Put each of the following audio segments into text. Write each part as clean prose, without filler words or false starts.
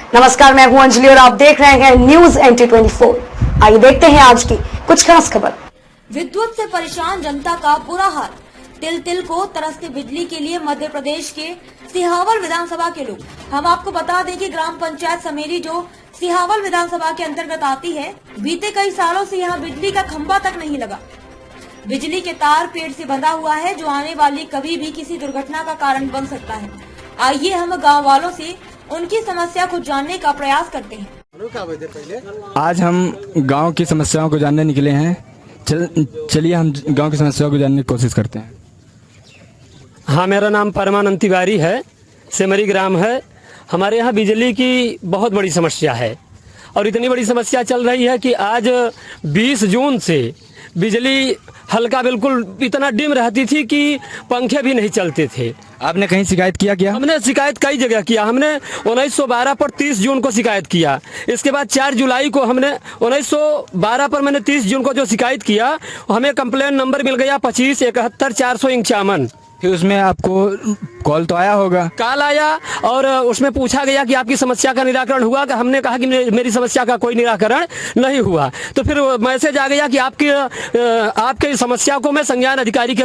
नमस्कार, मैं हूं अंजलि और आप देख रहे हैं न्यूज NT24। आइए देखते हैं आज की कुछ खास खबर। विद्युत से परेशान जनता का बुरा हाल। तिल तिल को तरसते बिजली के लिए मध्य प्रदेश के सिहावल विधानसभा के लोग। हम आपको बता दें कि ग्राम पंचायत समेरी जो सिहावल विधानसभा के अंतर्गत आती है, बीते कई सालों से यहाँ बिजली का खंभा तक नहीं लगा। बिजली के तार पेड़ से बंधा हुआ है जो आने वाली कभी भी किसी दुर्घटना का कारण बन सकता है। आइए हम गाँव वालों से उनकी समस्या को जानने का प्रयास करते हैं। आज हम गांव की समस्याओं को जानने निकले हैं। चलिए हम गांव की समस्याओं को जानने की कोशिश करते हैं। हाँ, मेरा नाम परमानंद तिवारी है, सेमरी ग्राम है। हमारे यहाँ बिजली की बहुत बड़ी समस्या है और इतनी बड़ी समस्या चल रही है कि आज 20 जून से बिजली हल्का बिल्कुल इतना डिम रहती थी कि पंखे भी नहीं चलते थे। आपने कहीं शिकायत किया क्या? हमने शिकायत कई जगह किया। हमने 1912 पर 30 जून को शिकायत किया। इसके बाद 4 जुलाई को हमने 1912 पर मैंने 30 जून को जो शिकायत किया, हमें कंप्लेन नंबर मिल गया 2571 451। फिर उसमें आपको कॉल तो आया होगा? कॉल आया और उसमें पूछा गया कि आपकी समस्या का निराकरण हुआ। कि हमने कहा कि मेरी समस्या का कोई निराकरण नहीं हुआ। तो फिर मैसेज आ गया कि आपकी समस्या को मैं संज्ञान अधिकारी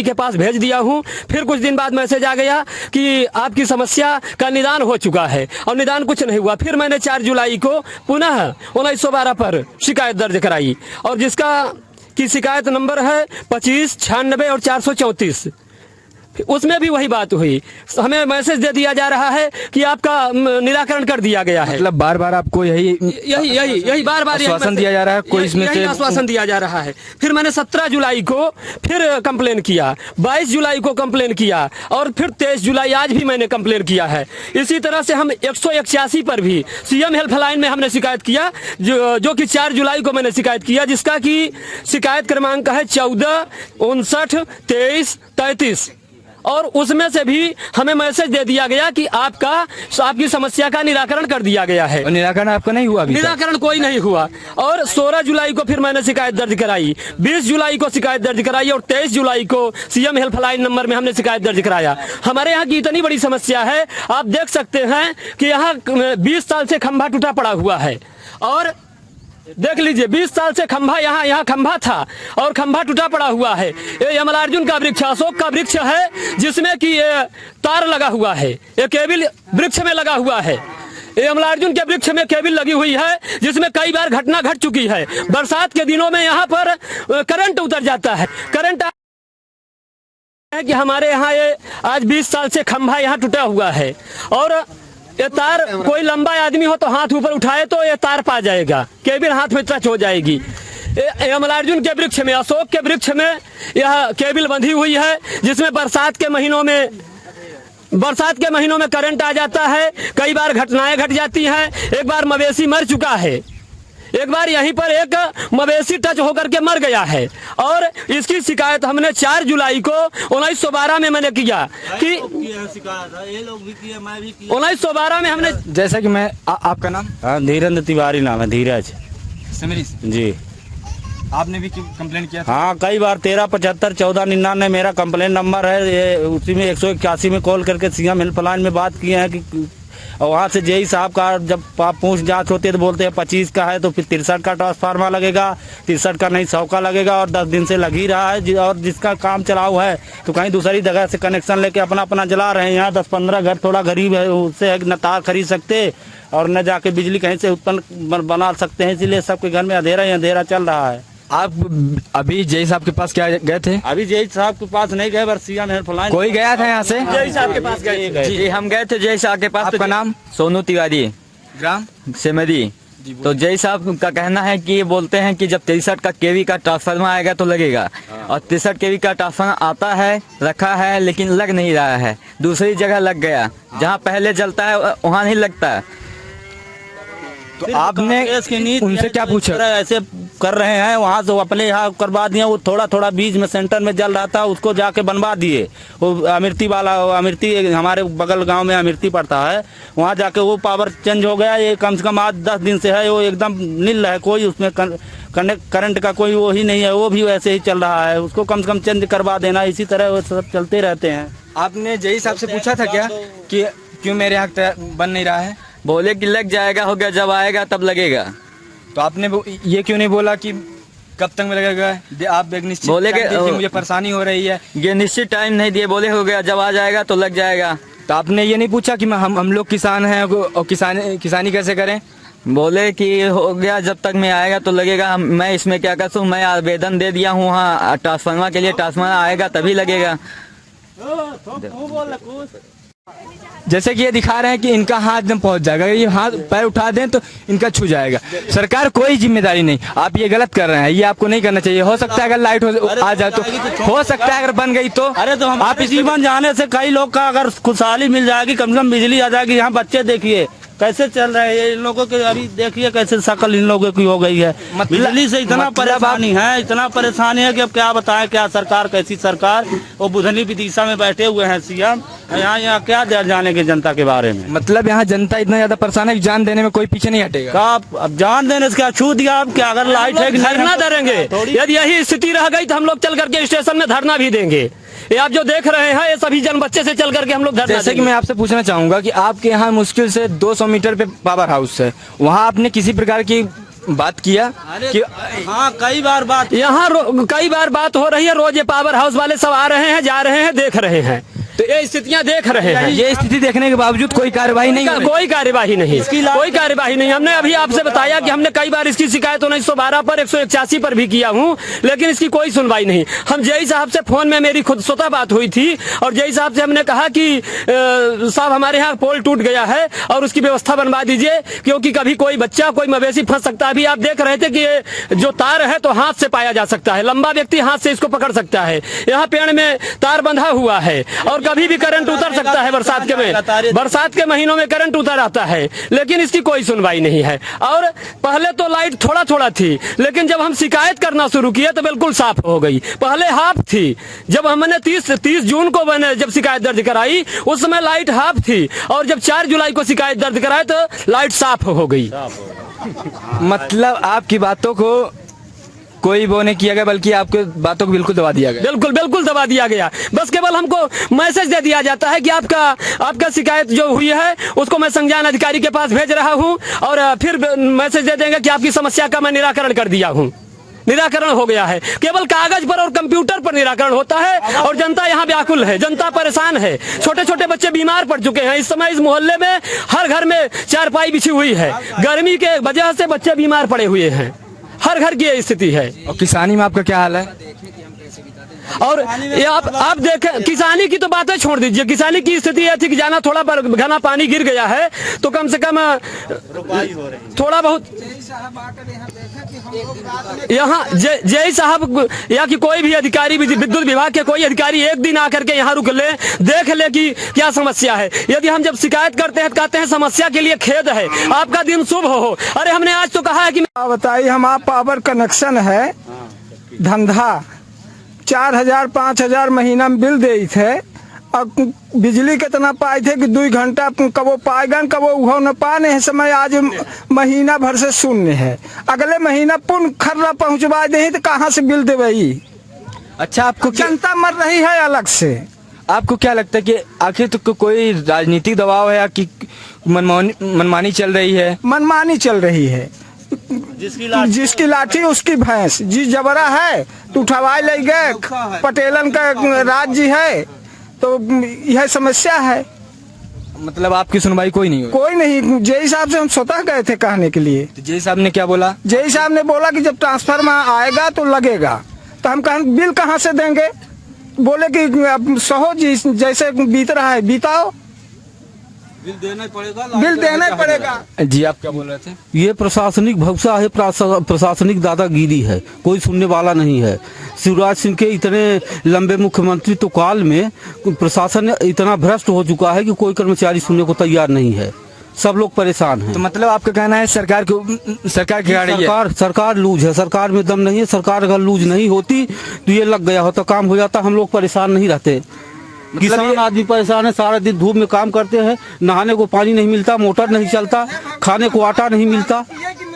के पास भेज दिया हूं। फिर कुछ दिन बाद मैसेज आ गया कि आपकी समस्या का निदान हो चुका है और निदान कुछ नहीं हुआ। फिर मैंने 4 जुलाई को पुनः 1912 पर शिकायत दर्ज कराई और जिसका की शिकायत नंबर है 2596 और 434। उसमें भी वही बात हुई। हमें मैसेज दे दिया जा रहा है कि आपका निराकरण कर दिया गया है। मतलब बार बार आपको यही बार आश्वासन दिया जा रहा है? कोई इसमें से आश्वासन दिया जा रहा है। फिर मैंने 17 जुलाई को फिर कंप्लेन किया, 22 जुलाई को कंप्लेन किया और फिर 23 जुलाई आज भी मैंने कंप्लेन किया है। इसी तरह से हम 181 पर भी CM हेल्पलाइन में हमने शिकायत किया, जो कि 4 जुलाई को मैंने शिकायत किया, जिसका कि शिकायत क्रमांक है 14 59 23 33। और उसमें से भी हमें मैसेज दे दिया गया कि आपकी समस्या का निराकरण कर दिया गया है। और निराकरण आपका नहीं हुआ? निराकरण कोई नहीं हुआ। और 16 जुलाई को फिर मैंने शिकायत दर्ज कराई, 20 जुलाई को शिकायत दर्ज कराई और 23 जुलाई को CM हेल्पलाइन नंबर में हमने शिकायत दर्ज कराया। हमारे यहाँ की इतनी बड़ी समस्या है, आप देख सकते हैं कि यहाँ 20 साल से खंभा टूटा पड़ा हुआ है। और देख लीजिए, 20 साल से खंभा यहाँ खंभा था और खंभा टूटा पड़ा हुआ है। ये यमलार्जुन का वृक्ष, अशोक का वृक्ष है, जिसमें कि ये तार लगा हुआ है। ये केबिल वृक्ष में लगा हुआ है। ये यमलार्जुन के वृक्ष में केबिल लगी हुई है, जिसमें कई बार घटना घट चुकी है। बरसात के दिनों में यहाँ पर करंट उतर जाता है। करंट है कि हमारे यहाँ ये आज 20 साल से खंभा यहाँ टूटा हुआ है और ये तार, कोई लंबा आदमी हो तो हाथ ऊपर उठाए तो ये तार पा जाएगा, केबिल हाथ में टच हो जाएगी। यमलार्जुन के वृक्ष में, अशोक के वृक्ष में यह केबिल बंधी हुई है, जिसमें बरसात के महीनों में करंट आ जाता है। कई बार घटनाएं घट जाती हैं। एक बार मवेशी मर चुका है, एक बार यहीं पर एक मवेशी टच होकर के मर गया है और इसकी शिकायत हमने 4 जुलाई को 1912 में मैंने किया कि ये लोग भी किया, मैं भी किया। 1912 में हमने, जैसा कि मैं आपका नाम? धीरेन्द्र तिवारी नाम है, धीरज सेमरी जी। आपने भी कंप्लेन किया था? हाँ, कई बार 13 75 14 99 मेरा कंप्लेन नंबर है। ये उसी में 181 में कॉल करके CM हेल्पलाइन में बात किए हैं कि और वहाँ से JE साहब का जब पूछ जांच होती है तो बोलते हैं 25 का है तो फिर 63 का ट्रांसफार्मर लगेगा, 63 का नहीं 100 का लगेगा और 10 दिन से लग ही रहा है। और जिसका काम चलाऊ है तो कहीं दूसरी जगह से कनेक्शन लेके अपना जला रहे हैं। यहाँ 10-15 घर थोड़ा गरीब है, उससे न तार खरीद सकते और न जाके बिजली कहीं से उत्पन्न बना सकते हैं, इसीलिए सबके घर में अंधेरा ही अंधेरा चल रहा है। आप अभी JE साहब के पास क्या गए थे? अभी JE साहब के पास नहीं गए, बस CM हेल्पलाइन। कोई गया था यहाँ से? JE साहब के पास गए। जी, हम गए थे JE साहब के पास। आपका नाम? सोनू तिवारी, ग्राम सेमरी। तो JE साहब का कहना है कि ये बोलते हैं कि जब 63 का KV का ट्रांसफार्मर आएगा तो लगेगा। और 63 KV का ट्रांसफार्मर आता है, रखा है, लेकिन लग नहीं रहा है। दूसरी जगह लग गया, जहाँ पहले जलता है वहाँ नहीं लगता है। तो आपने उनसे क्या पूछा? ऐसे कर रहे हैं, वहाँ से अपने यहाँ करवा दिए। वो थोड़ा बीच में सेंटर में जल रहा था, उसको जाके बनवा दिए। वो अमृति वाला, अमृति हमारे बगल गांव में अमृति पड़ता है, वहाँ जाके वो पावर चेंज हो गया। ये कम से कम आज 10 दिन से है, वो एकदम नील है, कोई उसमें करंट का कोई वो ही नहीं है, वो भी वैसे ही चल रहा है। उसको कम से कम चेंज करवा देना। इसी तरह वो सब चलते रहते हैं। आपने JE साहब से पूछा था क्या कि क्यों मेरे यहाँ बन नहीं रहा है? बोले कि लग जाएगा, हो गया, जब आएगा तब लगेगा। तो आपने ये क्यों नहीं बोला कि कब तक में लगेगा? आप एक निश्चित बोले टाइम कि दीजिए, मुझे परेशानी हो रही है। ये निश्चित टाइम नहीं दिए, बोले हो गया, जब आ जाएगा तो लग जाएगा। तो आपने ये नहीं पूछा कि हम लोग किसान हैं और किसानी कैसे करें? बोले कि हो गया, जब तक में आएगा तो लगेगा। मैं इसमें क्या कर सकूँ, मैं आवेदन दे दिया हूँ वहाँ ट्रांसफार्मर के लिए, ट्रांसफार्मर आएगा तभी लगेगा। जैसे कि ये दिखा रहे हैं कि इनका हाथ जब पहुंच जाएगा, ये हाथ पैर उठा दें तो इनका छू जाएगा। सरकार कोई जिम्मेदारी नहीं, आप ये गलत कर रहे हैं, ये आपको नहीं करना चाहिए। हो सकता है अगर लाइट आ जाए तो हो सकता है, अगर बन गई तो अरे तो हम आप जीवन जाने से कई लोग का अगर खुशहाली मिल जाएगी, कम से कम बिजली आ जाएगी। यहाँ बच्चे देखिए कैसे चल रहे हैं, इन लोगों के अभी देखिए कैसे शक्ल इन लोगों की हो गई है। बिजली से इतना परेशानी है, इतना परेशानी है कि अब क्या बताएं, क्या सरकार, कैसी सरकार। वो बुधनी विदिशा में बैठे हुए हैं सीएम, यहाँ क्या जाने के जनता के बारे में। मतलब यहाँ जनता इतना ज्यादा परेशान है कि जान देने में कोई पीछे नहीं हटेगा। अब जान देने से क्या छू दिया, अब क्या अगर लाइट है कि धरना देंगे। यदि यही स्थिति रह गई तो हम लोग चल करके स्टेशन में धरना भी देंगे। ये आप जो देख रहे हैं, ये सभी जन बच्चे से चल करके हम लोग धरना। जैसे कि मैं आपसे पूछना चाहूंगा कि आपके यहाँ मुश्किल से 200 मीटर पे पावर हाउस है, वहाँ आपने किसी प्रकार की बात किया कि हाँ कई बार बात, यहाँ कई बार बात हो रही है। रोज ये पावर हाउस वाले सब आ रहे हैं, जा रहे हैं, देख रहे हैं, तो ये स्थितियां देख रहे हैं। ये स्थिति देखने के बावजूद कोई कार्यवाही नहीं, कोई कार्यवाही नहीं, कोई कार्यवाही नहीं। हमने अभी आपसे बताया कि हमने कई बार इसकी शिकायत 1912 पर 181 पर भी किया हूँ, लेकिन इसकी कोई सुनवाई नहीं। हम जेई साहब से फोन में मेरी खुद स्वतः बात हुई थी और जेई साहब से हमने कहा कि साहब हमारे यहाँ पोल टूट गया है और उसकी व्यवस्था बनवा दीजिए, क्योंकि कभी कोई बच्चा, कोई मवेशी फंस सकता है। अभी आप देख रहे थे कि ये जो तार है तो हाथ से पाया जा सकता है, लंबा व्यक्ति हाथ से इसको पकड़ सकता है। यहाँ पेड़ में तार बंधा हुआ है और कभी भी करंट उतर सकता है। बरसात के महीनों में करंट उतर आता है, लेकिन इसकी कोई सुनवाई नहीं है। और पहले तो लाइट थोड़ा थोड़ा थी, लेकिन जब हम शिकायत करना शुरू किए तो बिल्कुल साफ हो गई। पहले हाफ थी, जब हमने 30 जून को मैंने जब शिकायत दर्ज कराई उस समय लाइट हाफ थी, और जब 4 जुलाई को शिकायत दर्ज कराई तो लाइट साफ हो गई। मतलब आपकी बातों को कोई वो नहीं किया गया, बल्कि आपके बातों को बिल्कुल दबा दिया गया। बिल्कुल दबा दिया गया। बस केवल हमको मैसेज दे दिया जाता है कि आपका शिकायत जो हुई है उसको मैं संज्ञान अधिकारी के पास भेज रहा हूं, और फिर मैसेज दे देंगे कि आपकी समस्या का मैं निराकरण कर दिया हूं। निराकरण हो गया है। केवल कागज पर और कंप्यूटर पर निराकरण होता है, और जनता यहाँ व्याकुल है, जनता परेशान है। छोटे छोटे बच्चे बीमार पड़ चुके हैं। इस समय इस मोहल्ले में हर घर में चारपाई बिछी हुई है। गर्मी के वजह से बच्चे बीमार पड़े हुए हैं, हर घर की ये स्थिति है। और किसानी में आपका क्या हाल है? और ये आप देखें, किसानी की तो बातें छोड़ दीजिए। किसानी की स्थिति यह थी कि जाना थोड़ा घना पानी गिर गया है तो कम से कम थोड़ा बहुत यहाँ जेई साहब या कि कोई भी अधिकारी, विद्युत विभाग के कोई अधिकारी एक दिन आकर के यहाँ रुक ले, देख ले कि क्या समस्या है। यदि हम जब शिकायत करते हैं कहते हैं समस्या के लिए खेद है, आपका दिन शुभ हो। अरे हमने आज तो कहा है कि बताइए, हमारा पावर कनेक्शन है, धंधा 4000 5000 महीना में बिल दे थे, और बिजली कितना पाए थे कि 2 घंटा कबो पाएगन कबो उहो न पाने है। समय आज महीना भर से शून्य है, अगले महीना पुनः खर्रा पहुंचवा दे तो कहाँ से बिल देवे। अच्छा, आपको जनता मर रही है अलग से। आपको क्या लगता है कि आखिर तो कोई राजनीतिक दबाव है या कि मनमानी चल रही है? मनमानी चल रही है, जिसकी लाठी उसकी भैंस। जी जबरा है तो उठवाई ले गए, पटेलन का राज्य है, तो यह समस्या है। मतलब आपकी सुनवाई कोई नहीं हुई? कोई नहीं। जेई साहब से हम स्वतः गए थे कहने के लिए। तो जेई साहब ने क्या बोला? जेई साहब ने बोला कि जब ट्रांसफार्मर आएगा तो लगेगा। तो हम कहें बिल कहाँ से देंगे? बोले कि अब सहो जी जैसे बीत रहा है बीताओ, बिल देना पड़ेगा। जी आप क्या बोल रहे थे? ये प्रशासनिक भवसा है, प्रशासनिक दादागिरी है, कोई सुनने वाला नहीं है। शिवराज सिंह के इतने लंबे मुख्यमंत्रित्व काल में प्रशासन इतना भ्रष्ट हो चुका है कि कोई कर्मचारी सुनने को तैयार नहीं है, सब लोग परेशान हैं। तो मतलब आपका कहना है सरकार सरकार लूज है, सरकार में दम नहीं है। सरकार अगर लूज नहीं होती तो ये लग गया होता, काम हो जाता, हम लोग परेशान नहीं रहते। किसान आदमी परेशान है, सारा दिन धूप में काम करते हैं, नहाने को पानी नहीं मिलता, मोटर नहीं चलता, खाने को आटा नहीं मिलता,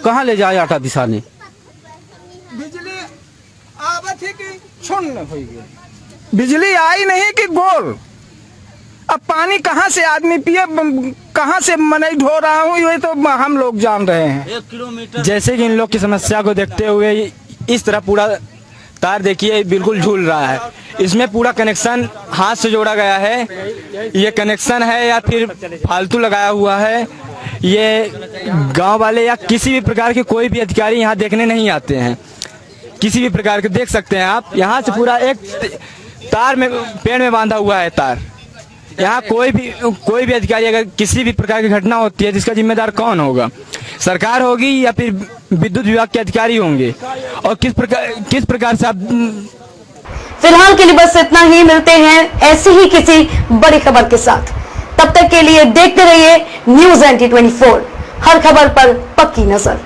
कहाँ ले जाए आटा पिसाने। बिजली आवत है कि शून्य हो गई, बिजली आई नहीं कि गोल। अब पानी कहाँ से आदमी पिए, कहाँ से मने ढो रहा हूँ ये तो हम लोग जान रहे हैं। 1 किलोमीटर जैसे कि इन लोग की समस्या को देखते हुए इस तरह पूरा तार देखिए बिल्कुल झूल रहा है। इसमें पूरा कनेक्शन हाथ से जोड़ा गया है। ये कनेक्शन है या फिर फालतू लगाया हुआ है, ये गांव वाले या किसी भी प्रकार के कोई भी अधिकारी यहाँ देखने नहीं आते हैं। किसी भी प्रकार के देख सकते हैं आप, यहाँ से पूरा एक तार में पेड़ में बांधा हुआ है तार। यहाँ कोई भी अधिकारी अगर किसी भी प्रकार की घटना होती है तो इसका जिम्मेदार कौन होगा? सरकार होगी या फिर विद्युत विभाग के अधिकारी होंगे? और किस प्रकार से आप फिलहाल के लिए बस इतना ही। मिलते हैं ऐसी ही किसी बड़ी खबर के साथ। तब तक के लिए देखते रहिए न्यूज़ NT24, हर खबर पर पक्की नजर।